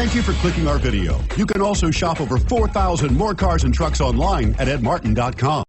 Thank you for clicking our video. You can also shop over 4,000 more cars and trucks online at edmartin.com.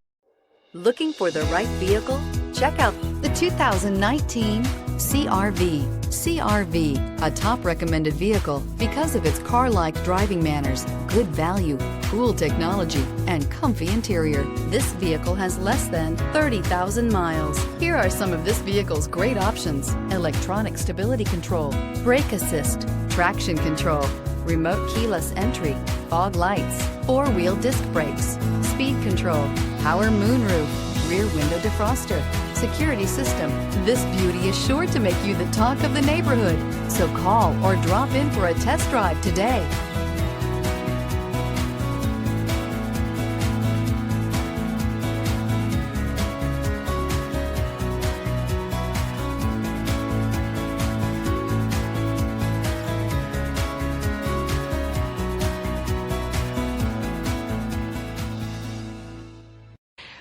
Looking for the right vehicle? Check out the 2019 CR-V. CR-V, a top recommended vehicle because of its car-like driving manners, good value, cool technology, and comfy interior. This vehicle has less than 30,000 miles. Here are some of this vehicle's great options: electronic stability control, brake assist, traction control, remote keyless entry, fog lights, four-wheel disc brakes, speed control, power moonroof, rear window defroster, security system. This beauty is sure to make you the talk of the neighborhood. So call or drop in for a test drive today.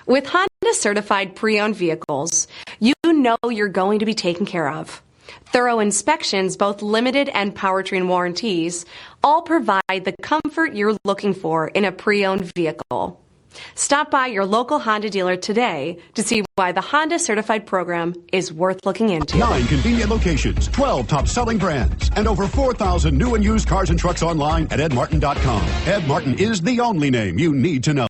With Honda certified pre-owned vehicles, you know you're going to be taken care of. Thorough inspections, both limited and powertrain warranties, all provide the comfort you're looking for in a pre-owned vehicle. Stop by your local Honda dealer today to see why the Honda certified program is worth looking into. 9 convenient locations, 12 top-selling brands, and over 4,000 new and used cars and trucks online at edmartin.com. Ed Martin is the only name you need to know.